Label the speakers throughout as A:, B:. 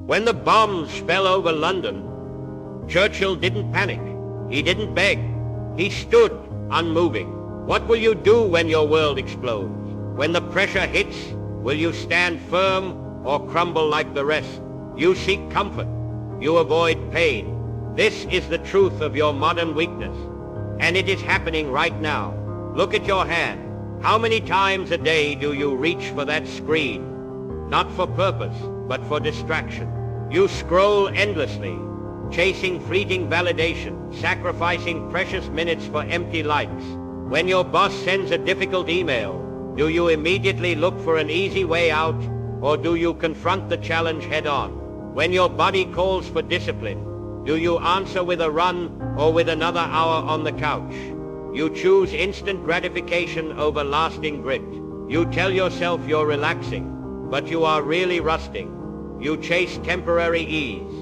A: When the bombs fell over London, Churchill didn't panic. He didn't beg. He stood unmoving. What will you do when your world explodes? When the pressure hits, will you stand firm or crumble like the rest? You seek comfort. You avoid pain. This is the truth of your modern weakness. And it is happening right now. Look at your hand. How many times a day do you reach for that screen? Not for purpose, but for distraction. You scroll endlessly, chasing fleeting validation, sacrificing precious minutes for empty likes. When your boss sends a difficult email, do you immediately look for an easy way out, or do you confront the challenge head-on? When your body calls for discipline, do you answer with a run or with another hour on the couch? You choose instant gratification over lasting grit. You tell yourself you're relaxing, but you are really rusting. You chase temporary ease.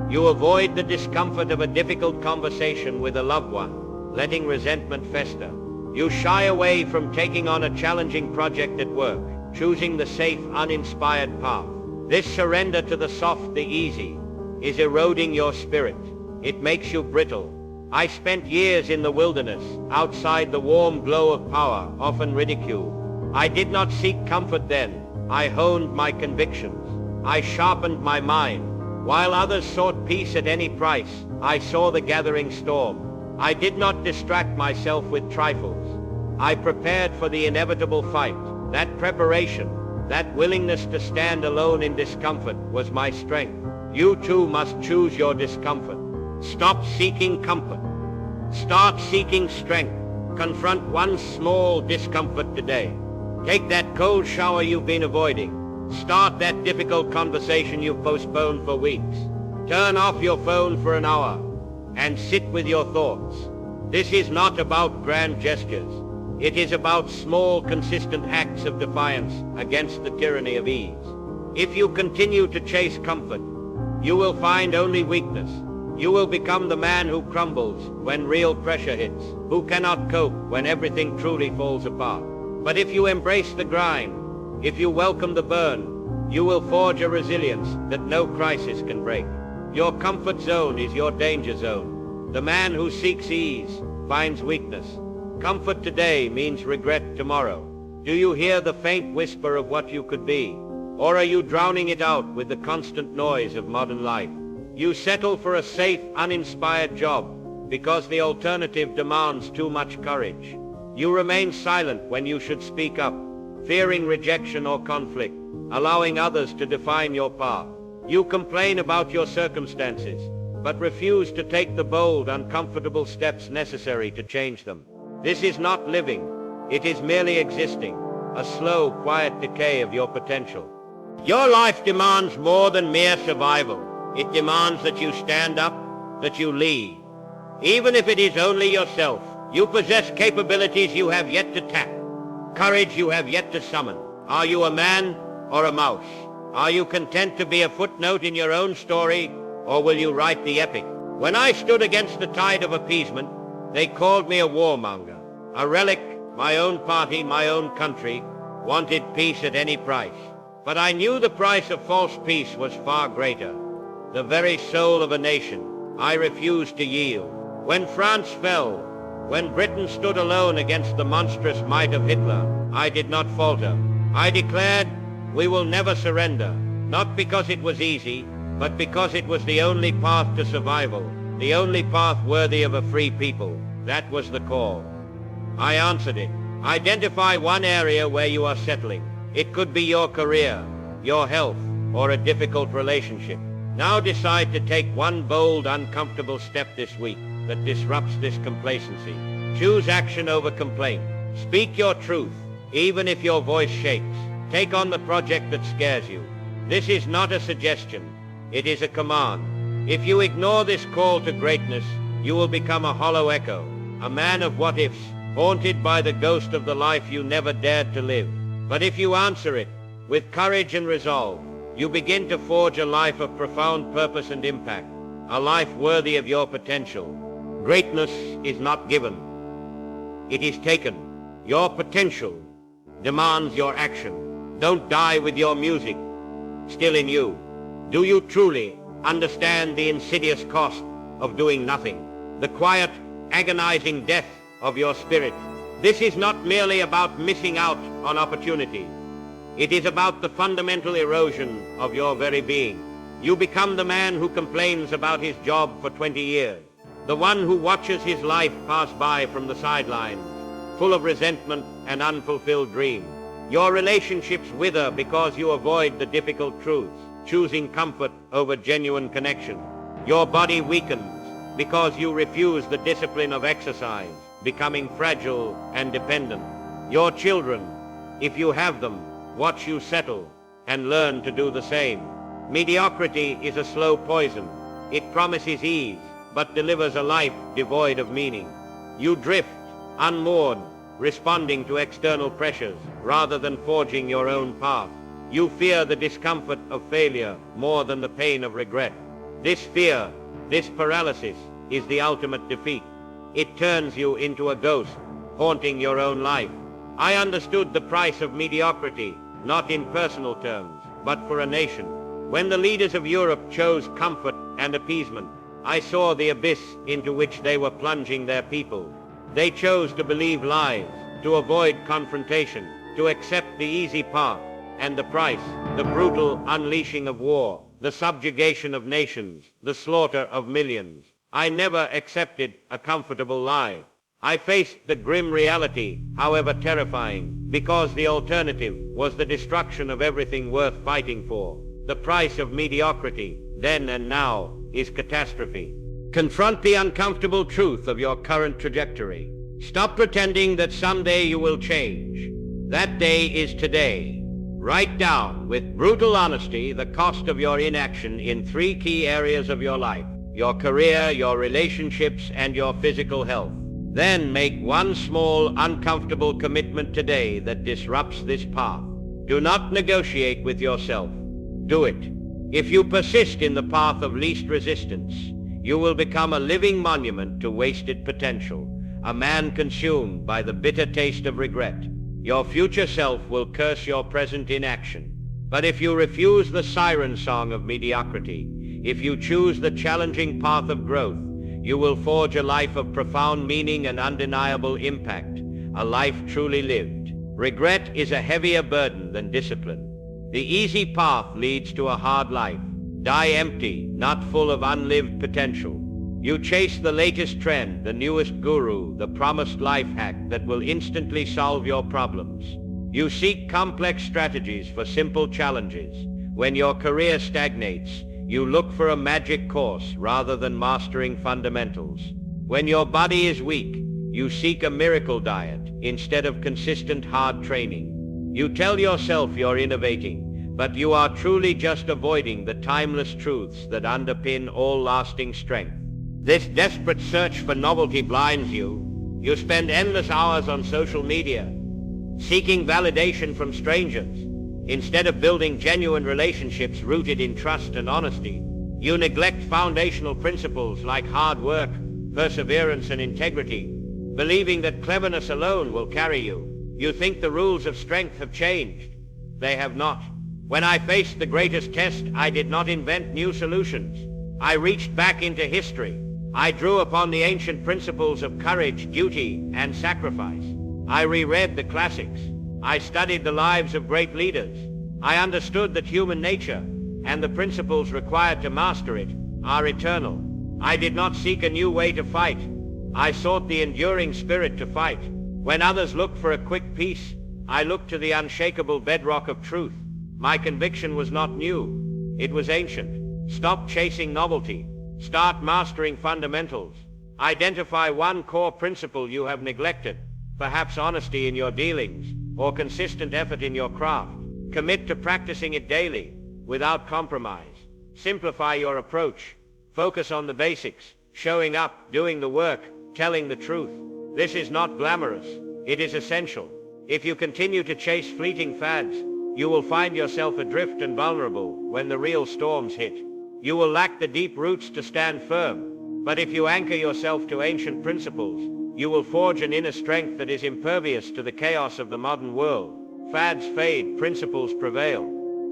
A: You avoid the discomfort of a difficult conversation with a loved one, letting resentment fester. You shy away from taking on a challenging project at work, choosing the safe, uninspired path. This surrender to the soft, the easy, is eroding your spirit. It makes you brittle. I spent years in the wilderness, outside the warm glow of power, often ridiculed. I did not seek comfort then. I honed my convictions. I sharpened my mind. While others sought peace at any price, I saw the gathering storm. I did not distract myself with trifles. I prepared for the inevitable fight. That preparation, that willingness to stand alone in discomfort, was my strength. You too must choose your discomfort. Stop seeking comfort. Start seeking strength. Confront one small discomfort today. Take that cold shower you've been avoiding. Start that difficult conversation you've postponed for weeks. Turn off your phone for an hour and sit with your thoughts. This is not about grand gestures. It is about small, consistent acts of defiance against the tyranny of ease. If you continue to chase comfort, you will find only weakness. You will become the man who crumbles when real pressure hits, who cannot cope when everything truly falls apart. But if you embrace the grind, if you welcome the burn, you will forge a resilience that no crisis can break. Your comfort zone is your danger zone. The man who seeks ease finds weakness. Comfort today means regret tomorrow. Do you hear the faint whisper of what you could be? Or are you drowning it out with the constant noise of modern life? You settle for a safe, uninspired job because the alternative demands too much courage. You remain silent when you should speak up, fearing rejection or conflict, allowing others to define your path. You complain about your circumstances, but refuse to take the bold, uncomfortable steps necessary to change them. This is not living. It is merely existing, a slow, quiet decay of your potential. Your life demands more than mere survival. It demands that you stand up, that you lead. Even if it is only yourself, you possess capabilities you have yet to tap, courage you have yet to summon. Are you a man or a mouse? Are you content to be a footnote in your own story, or will you write the epic? When I stood against the tide of appeasement, they called me a warmonger, a relic. My own party, my own country, wanted peace at any price. But I knew the price of false peace was far greater. The very soul of a nation. I refused to yield. When France fell, when Britain stood alone against the monstrous might of Hitler, I did not falter. I declared, we will never surrender, not because it was easy, but because it was the only path to survival, the only path worthy of a free people. That was the call. I answered it. Identify one area where you are settling. It could be your career, your health, or a difficult relationship. Now decide to take one bold, uncomfortable step this week that disrupts this complacency. Choose action over complaint. Speak your truth, even if your voice shakes. Take on the project that scares you. This is not a suggestion. It is a command. If you ignore this call to greatness, you will become a hollow echo, a man of what-ifs, haunted by the ghost of the life you never dared to live. But if you answer it with courage and resolve, you begin to forge a life of profound purpose and impact, a life worthy of your potential. Greatness is not given. It is taken. Your potential demands your action. Don't die with your music still in you. Do you truly understand the insidious cost of doing nothing? The quiet, agonizing death of your spirit. This is not merely about missing out on opportunities. It is about the fundamental erosion of your very being. You become the man who complains about his job for 20 years, the one who watches his life pass by from the sidelines, full of resentment and unfulfilled dreams. Your relationships wither because you avoid the difficult truths, choosing comfort over genuine connection. Your body weakens because you refuse the discipline of exercise, becoming fragile and dependent. Your children, if you have them, watch you settle and learn to do the same. Mediocrity is a slow poison. It promises ease, but delivers a life devoid of meaning. You drift, unmoored, responding to external pressures rather than forging your own path. You fear the discomfort of failure more than the pain of regret. This fear, this paralysis, is the ultimate defeat. It turns you into a ghost, haunting your own life. I understood the price of mediocrity, not in personal terms, but for a nation. When the leaders of Europe chose comfort and appeasement, I saw the abyss into which they were plunging their people. They chose to believe lies, to avoid confrontation, to accept the easy path, and the price, the brutal unleashing of war, the subjugation of nations, the slaughter of millions. I never accepted a comfortable lie. I faced the grim reality, however terrifying, because the alternative was the destruction of everything worth fighting for. The price of mediocrity, then and now, is catastrophe. Confront the uncomfortable truth of your current trajectory. Stop pretending that someday you will change. That day is today. Write down with brutal honesty the cost of your inaction in 3 key areas of your life: your career, your relationships, and your physical health. Then make one small, uncomfortable commitment today that disrupts this path. Do not negotiate with yourself. Do it. If you persist in the path of least resistance, you will become a living monument to wasted potential, a man consumed by the bitter taste of regret. Your future self will curse your present inaction. But if you refuse the siren song of mediocrity, if you choose the challenging path of growth, you will forge a life of profound meaning and undeniable impact, a life truly lived. Regret is a heavier burden than discipline. The easy path leads to a hard life. Die empty, not full of unlived potential. You chase the latest trend, the newest guru, the promised life hack that will instantly solve your problems. You seek complex strategies for simple challenges. When your career stagnates, you look for a magic course rather than mastering fundamentals. When your body is weak, you seek a miracle diet instead of consistent hard training. You tell yourself you're innovating, but you are truly just avoiding the timeless truths that underpin all lasting strength. This desperate search for novelty blinds you. You spend endless hours on social media, seeking validation from strangers. Instead of building genuine relationships rooted in trust and honesty, you neglect foundational principles like hard work, perseverance, and integrity, believing that cleverness alone will carry you. You think the rules of strength have changed. They have not. When I faced the greatest test, I did not invent new solutions. I reached back into history. I drew upon the ancient principles of courage, duty, and sacrifice. I reread the classics. I studied the lives of great leaders. I understood that human nature and the principles required to master it are eternal. I did not seek a new way to fight. I sought the enduring spirit to fight. When others looked for a quick peace, I looked to the unshakable bedrock of truth. My conviction was not new. It was ancient. Stop chasing novelty. Start mastering fundamentals. Identify one core principle you have neglected, perhaps honesty in your dealings, or consistent effort in your craft. Commit to practicing it daily, without compromise. Simplify your approach. Focus on the basics, showing up, doing the work, telling the truth. This is not glamorous. It is essential. If you continue to chase fleeting fads, you will find yourself adrift and vulnerable when the real storms hit. You will lack the deep roots to stand firm. But if you anchor yourself to ancient principles, you will forge an inner strength that is impervious to the chaos of the modern world. Fads fade, principles prevail.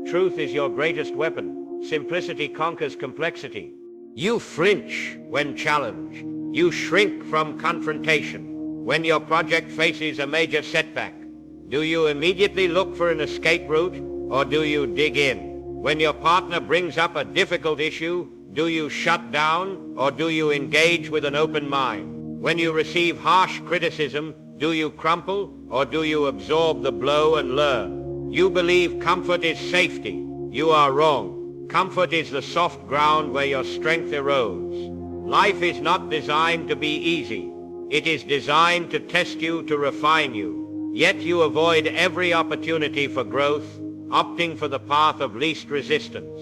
A: Truth is your greatest weapon. simplicity conquers complexity. You flinch when challenged. You shrink from confrontation. When your project faces a major setback, do you immediately look for an escape route, or do you dig in? When your partner brings up a difficult issue, do you shut down, or do you engage with an open mind? When you receive harsh criticism, do you crumple, or do you absorb the blow and learn? You believe comfort is safety. You are wrong. Comfort is the soft ground where your strength erodes. Life is not designed to be easy. It is designed to test you, to refine you. Yet you avoid every opportunity for growth, opting for the path of least resistance.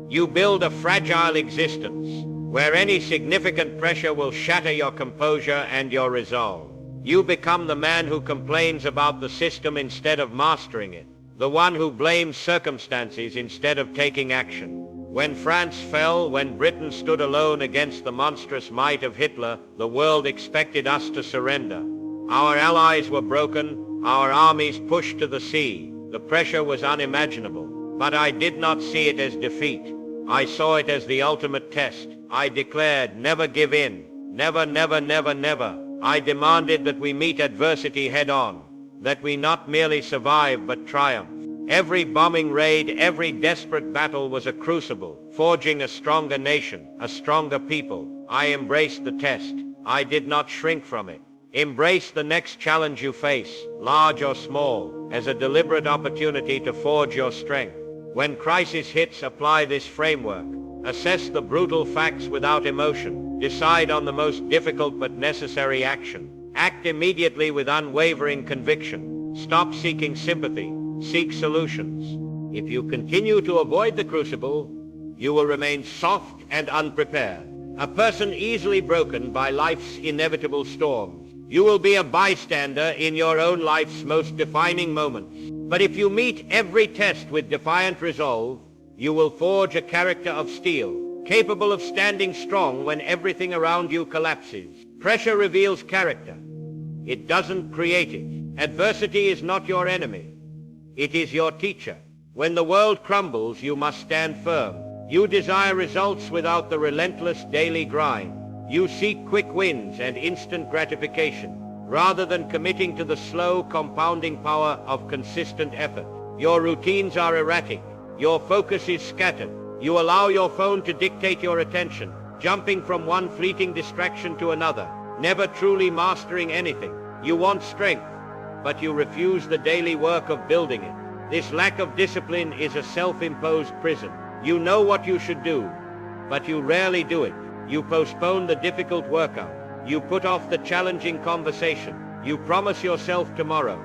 A: You build a fragile existence, where any significant pressure will shatter your composure and your resolve. You become the man who complains about the system instead of mastering it, the one who blames circumstances instead of taking action. When France fell, when Britain stood alone against the monstrous might of Hitler, the world expected us to surrender. Our allies were broken, our armies pushed to the sea. The pressure was unimaginable, but I did not see it as defeat. I saw it as the ultimate test. I declared, never give in. Never, never, never, never. I demanded that we meet adversity head on, that we not merely survive but triumph. Every bombing raid, every desperate battle was a crucible, forging a stronger nation, a stronger people. I embraced the test. I did not shrink from it. Embrace the next challenge you face, large or small, as a deliberate opportunity to forge your strength. When crisis hits, apply this framework. Assess the brutal facts without emotion. Decide on the most difficult but necessary action. Act immediately with unwavering conviction. Stop seeking sympathy. Seek solutions. If you continue to avoid the crucible, you will remain soft and unprepared, a person easily broken by life's inevitable storms. You will be a bystander in your own life's most defining moments. But if you meet every test with defiant resolve, you will forge a character of steel, capable of standing strong when everything around you collapses. Pressure reveals character. It doesn't create it. Adversity is not your enemy. It is your teacher. When the world crumbles, you must stand firm. You desire results without the relentless daily grind. You seek quick wins and instant gratification, rather than committing to the slow compounding power of consistent effort. Your routines are erratic. Your focus is scattered. You allow your phone to dictate your attention, jumping from one fleeting distraction to another, never truly mastering anything. You want strength, but you refuse the daily work of building it. This lack of discipline is a self-imposed prison. You know what you should do, but you rarely do it. You postpone the difficult workout. You put off the challenging conversation. You promise yourself tomorrow,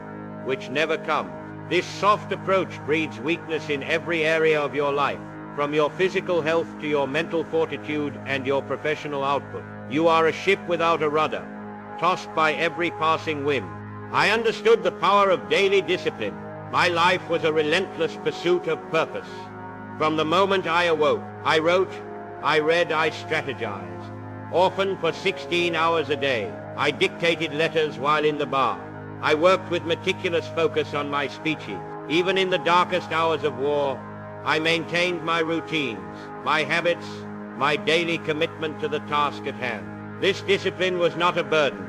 A: which never comes. This soft approach breeds weakness in every area of your life, from your physical health to your mental fortitude and your professional output. You are a ship without a rudder, tossed by every passing wind. I understood the power of daily discipline. My life was a relentless pursuit of purpose. From the moment I awoke, I wrote, I read, I strategized. Often for 16 hours a day. I dictated letters while in the bar. I worked with meticulous focus on my speeches. Even in the darkest hours of war, I maintained my routines, my habits, my daily commitment to the task at hand. This discipline was not a burden.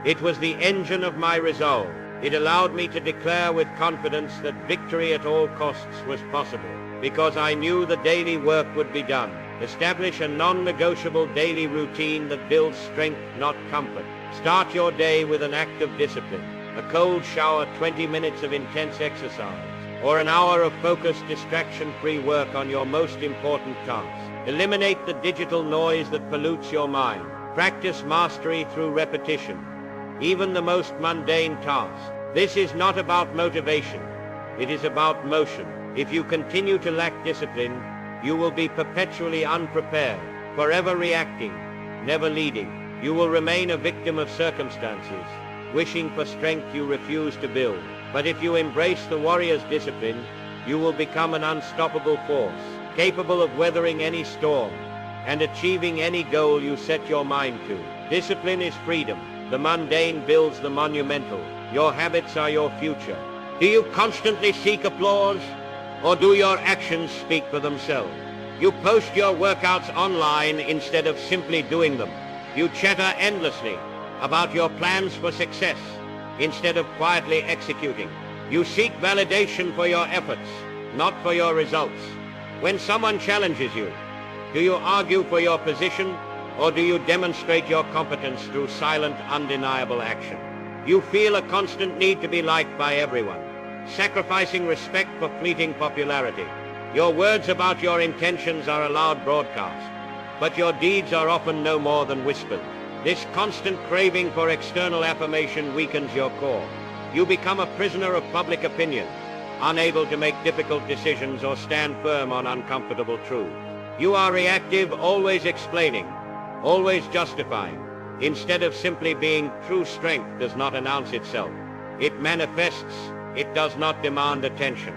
A: It was the engine of my resolve. It allowed me to declare with confidence that victory at all costs was possible, because I knew the daily work would be done. Establish a non-negotiable daily routine that builds strength, not comfort. Start your day with an act of discipline. A cold shower, 20 minutes of intense exercise, or an hour of focused, distraction-free work on your most important task. Eliminate the digital noise that pollutes your mind. Practice mastery through repetition, even the most mundane tasks. This is not about motivation. It is about motion. If you continue to lack discipline, you will be perpetually unprepared, forever reacting, never leading. You will remain a victim of circumstances, wishing for strength you refuse to build. But if you embrace the warrior's discipline, you will become an unstoppable force, capable of weathering any storm and achieving any goal you set your mind to. Discipline is freedom. The mundane builds the monumental. Your habits are your future. Do you constantly seek applause, or do your actions speak for themselves? You post your workouts online instead of simply doing them. You chatter endlessly about your plans for success instead of quietly executing. You seek validation for your efforts, not for your results. When someone challenges you, do you argue for your position, or do you demonstrate your competence through silent, undeniable action? You feel a constant need to be liked by everyone, sacrificing respect for fleeting popularity. Your words about your intentions are a loud broadcast, but your deeds are often no more than whispers. This constant craving for external affirmation weakens your core. You become a prisoner of public opinion, unable to make difficult decisions or stand firm on uncomfortable truths. You are reactive, always explaining, always justifying. Instead of simply being, true strength does not announce itself. It manifests. It does not demand attention.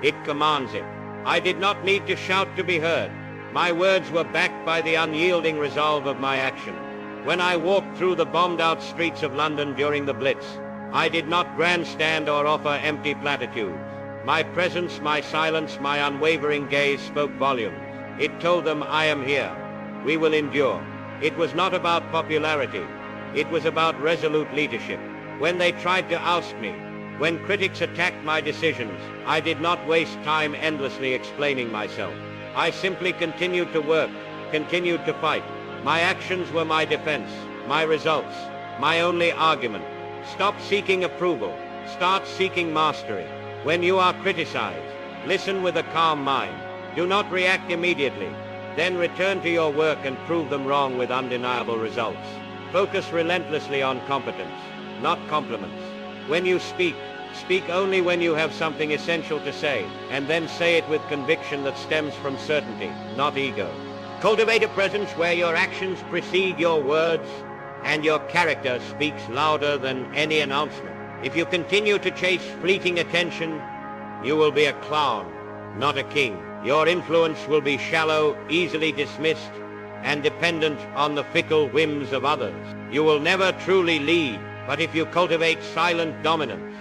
A: It commands it. I did not need to shout to be heard. My words were backed by the unyielding resolve of my action. When I walked through the bombed-out streets of London during the Blitz, I did not grandstand or offer empty platitudes. My presence, my silence, my unwavering gaze spoke volumes. It told them, I am here. We will endure. It was not about popularity. It was about resolute leadership. When they tried to oust me, when critics attacked my decisions, I did not waste time endlessly explaining myself. I simply continued to work, continued to fight. My actions were my defense, my results, my only argument. Stop seeking approval. Start seeking mastery. When you are criticized, listen with a calm mind. Do not react immediately. Then return to your work and prove them wrong with undeniable results. Focus relentlessly on competence, not compliments. When you speak, speak only when you have something essential to say, and then say it with conviction that stems from certainty, not ego. Cultivate a presence where your actions precede your words, and your character speaks louder than any announcement. If you continue to chase fleeting attention, you will be a clown, not a king. Your influence will be shallow, easily dismissed, and dependent on the fickle whims of others. You will never truly lead, but if you cultivate silent dominance,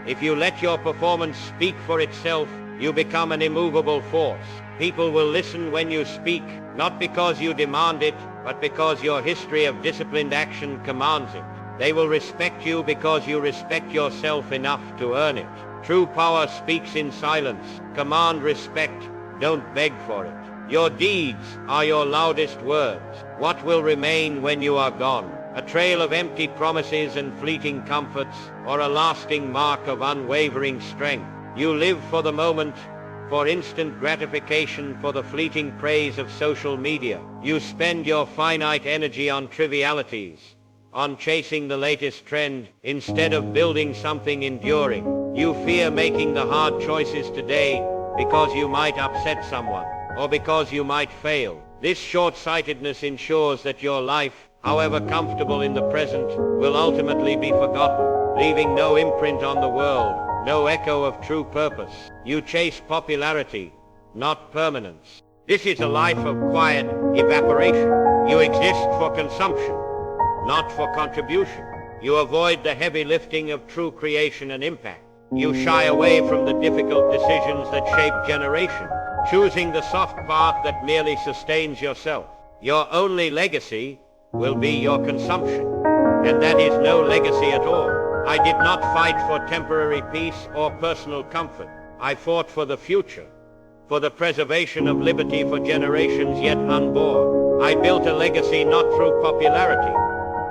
A: if you let your performance speak for itself, you become an immovable force. People will listen when you speak, not because you demand it, but because your history of disciplined action commands it. They will respect you because you respect yourself enough to earn it. True power speaks in silence. Command respect. Don't beg for it. Your deeds are your loudest words. What will remain when you are gone? A trail of empty promises and fleeting comforts, or a lasting mark of unwavering strength? You live for the moment, for instant gratification, for the fleeting praise of social media. You spend your finite energy on trivialities, on chasing the latest trend, instead of building something enduring. You fear making the hard choices today because you might upset someone, or because you might fail. This short-sightedness ensures that your life, however comfortable in the present, will ultimately be forgotten, leaving no imprint on the world, no echo of true purpose. You chase popularity, not permanence. This is a life of quiet evaporation. You exist for consumption, not for contribution. You avoid the heavy lifting of true creation and impact. You shy away from the difficult decisions that shape generations, choosing the soft path that merely sustains yourself. Your only legacy will be your consumption, and that is no legacy at all. I did not fight for temporary peace or personal comfort. I fought for the future, for the preservation of liberty for generations yet unborn. I built a legacy not through popularity,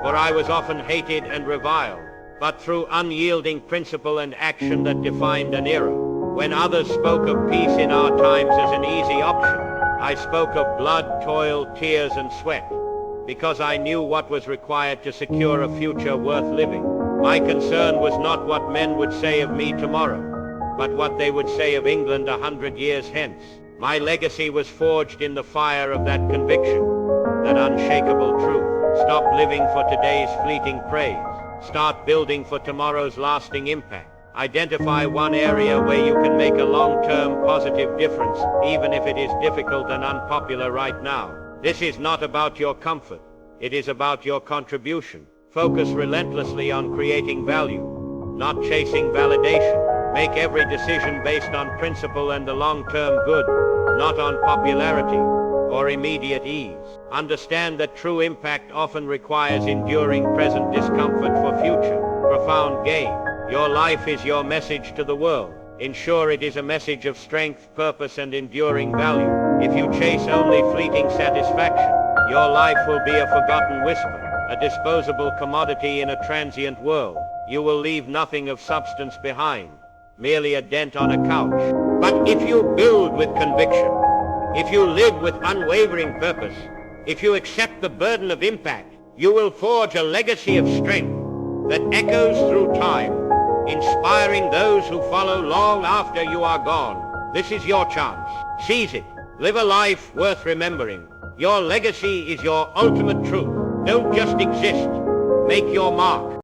A: for I was often hated and reviled, but through unyielding principle and action that defined an era. When others spoke of peace in our times as an easy option, I spoke of blood, toil, tears, and sweat, because I knew what was required to secure a future worth living. My concern was not what men would say of me tomorrow, but what they would say of England 100 years hence. My legacy was forged in the fire of that conviction, that unshakable truth. Stop living for today's fleeting praise. Start building for tomorrow's lasting impact. Identify one area where you can make a long-term positive difference, even if it is difficult and unpopular right now. This is not about your comfort. It is about your contribution. Focus relentlessly on creating value, not chasing validation. Make every decision based on principle and the long-term good, not on popularity or immediate ease. Understand that true impact often requires enduring present discomfort for future, profound gain. Your life is your message to the world. Ensure it is a message of strength, purpose, and enduring value. If you chase only fleeting satisfaction, your life will be a forgotten whisper, a disposable commodity in a transient world. You will leave nothing of substance behind, merely a dent on a couch. But if you build with conviction, if you live with unwavering purpose, if you accept the burden of impact, you will forge a legacy of strength that echoes through time, inspiring those who follow long after you are gone. This is your chance. Seize it. Live a life worth remembering. Your legacy is your ultimate truth. Don't just exist. Make your mark.